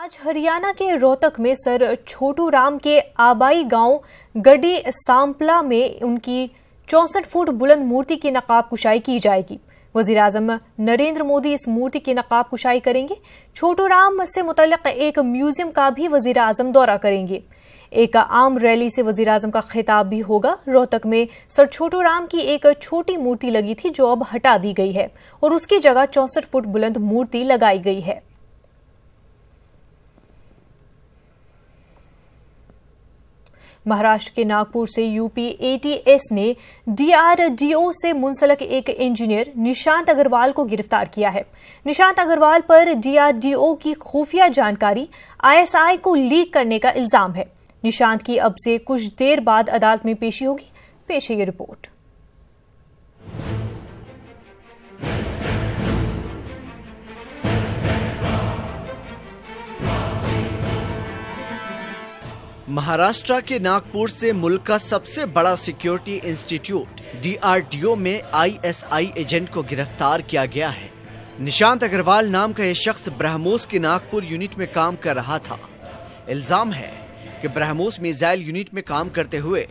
आज हरियाणा के रोहतक में सर छोटू राम के आबाई गांव गड्डी सांपला में उनकी 64 फुट बुलंद मूर्ति की नकाब कुशाई की जाएगी। वजीर आजम नरेंद्र मोदी इस मूर्ति की नकाब कुशाई करेंगे। छोटू राम से मुतल्लिक एक म्यूजियम का भी वजीर आजम दौरा करेंगे। एक आम रैली से वजीर आजम का खिताब भी होगा। रोहतक में सर छोटू राम की एक छोटी मूर्ति लगी थी जो अब हटा दी गई है और उसकी जगह 64 फुट बुलंद मूर्ति लगाई गई है। महाराष्ट्र के नागपुर से यूपी एटीएस ने डीआरडीओ से मुंसलिक एक इंजीनियर निशांत अग्रवाल को गिरफ्तार किया है। निशांत अग्रवाल पर डीआरडीओ की खुफिया जानकारी आईएसआई को लीक करने का इल्जाम है। निशांत की अब से कुछ देर बाद अदालत में पेशी होगी। पेश है ये रिपोर्ट। महाराष्ट्र के नागपुर से मुल्क का सबसे बड़ा सिक्योरिटी इंस्टीट्यूट डीआरडीओ में आईएसआई एजेंट को गिरफ्तार किया गया है। निशांत अग्रवाल नाम का यह शख्स ब्रह्मोस के नागपुर यूनिट में काम कर रहा था। इल्जाम है कि ब्रह्मोस मिसाइल यूनिट में काम करते हुए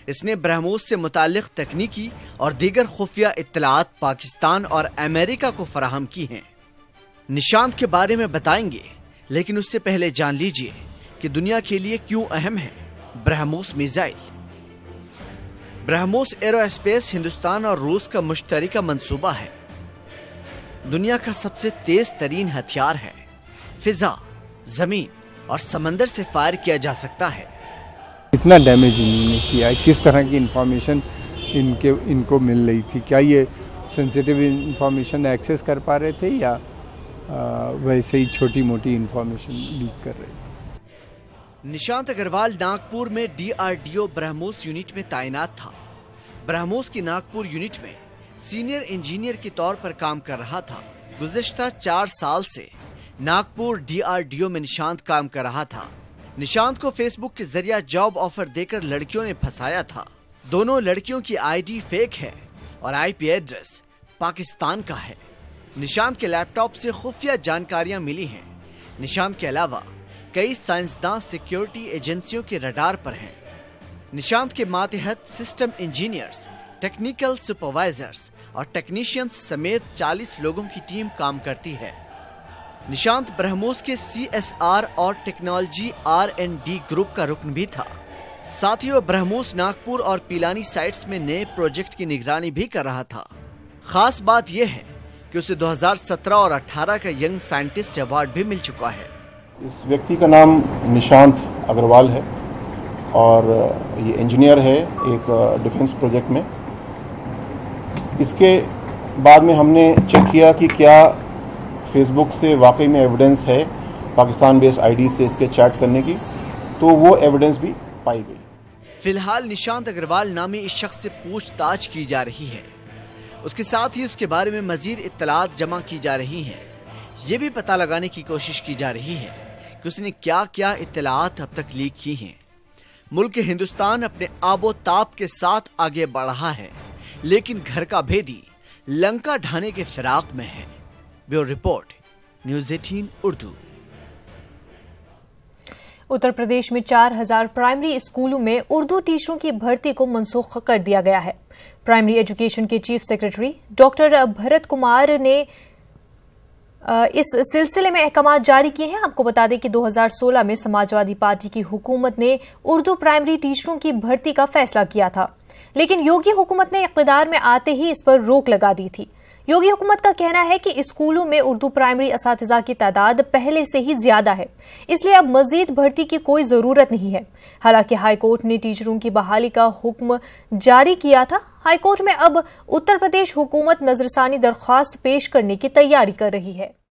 इसने ब्रह्मोस से मुताल्लिक तकनीकी और दीगर खुफिया इत्तलात पाकिस्तान और अमेरिका को फराहम की हैं। निशांत के बारे में बताएंगे, लेकिन उससे पहले जान लीजिए कि दुनिया के लिए क्यों अहम है ब्रह्मोस मिसाइल। ब्रह्मोस एरोस्पेस हिंदुस्तान और रूस का मुश्तरका मंसूबा है। दुनिया का सबसे तेज तरीन हथियार है। फिजा, जमीन और समंदर से फायर किया जा सकता है। इतना डैमेज इन्होंने किया है, किस तरह की इंफॉर्मेशन इनको मिल रही थी? क्या ये सेंसिटिव इंफॉर्मेशन एक्सेस कर पा रहे थे या वैसे ही छोटी मोटी इंफॉर्मेशन लीक कर रहे थे? निशांत अग्रवाल नागपुर में डीआरडीओ ब्रह्मोस यूनिट में तैनात था। ब्रह्मोस की नागपुर यूनिट में सीनियर इंजीनियर के तौर पर काम कर रहा था। गुज़िश्ता 4 साल से नागपुर डीआरडीओ में निशांत काम कर रहा था। निशांत को फेसबुक के जरिए जॉब ऑफर देकर लड़कियों ने फंसाया था। दोनों लड़कियों की आईडी फेक है और आईपी एड्रेस पाकिस्तान का है। निशांत के लैपटॉप से खुफिया जानकारियां मिली हैं। निशांत के अलावा कई साइंसदान सिक्योरिटी एजेंसियों के रडार पर हैं। निशांत के मातहत सिस्टम इंजीनियर्स, टेक्निकल सुपरवाइजर्स और टेक्नीशियंस समेत 40 लोगों की टीम काम करती है। निशांत ब्रह्मोस के CSR और टेक्नोलॉजी R&D ग्रुप का रुकन भी था। साथ ही वह ब्रह्मोस, नागपुर और पिलानी साइट्स में नए प्रोजेक्ट की निगरानी भी कर रहा था। खास बात यह है कि उसे 2017 और 18 का यंग साइंटिस्ट अवार्ड भी मिल चुका है। इस व्यक्ति का नाम निशांत अग्रवाल है और ये इंजीनियर है एक डिफेंस प्रोजेक्ट में। इसके बाद में हमने चेक किया कि क्या फेसबुक से वाकई में एविडेंस है पाकिस्तान बेस्ड आईडी से इसके चैट करने की, तो वो एविडेंस भी पाई गई। फिलहाल निशांत अग्रवाल नामी इस शख्स से पूछताछ की जा रही है। उसके साथ ही उसके बारे में मजीद इत्तलात जमा की जा रही हैं। ये भी पता लगाने की कोशिश की जा रही है कि उसने क्या क्या इत्तलात अब तक लीक की हैं। मुल्क हिंदुस्तान अपने आबोताब के साथ आगे बढ़ रहा है, लेकिन घर का भेदी लंका ढाने के फिराक में है। Bureau report, news 18 Urdu. Uttar Pradesh में 4000 प्राइमरी स्कूलों में उर्दू टीचरों की भर्ती को मनसूख कर दिया गया है। प्राइमरी एजुकेशन के chief secretary doctor Bharat Kumar ने इस सिलसिले में अहकाम जारी किए हैं। आपको बता दें कि 2016 में समाजवादी पार्टी की हुकूमत ने उर्दू प्राइमरी टीचरों की भर्ती का फैसला किया था, लेकिन योगी हुकूमत ने इक़्तिदार में आते ही इस पर रोक लगा दी थी। योगी हुकूमत का कहना है कि स्कूलों में उर्दू प्राइमरी असातिज़ा की तादाद पहले से ही ज्यादा है, इसलिए अब मजीद भर्ती की कोई जरूरत नहीं है। हालांकि हाईकोर्ट ने टीचरों की बहाली का हुक्म जारी किया था। हाईकोर्ट में अब उत्तर प्रदेश हुकूमत नजरसानी दरख्वास्त पेश करने की तैयारी कर रही है।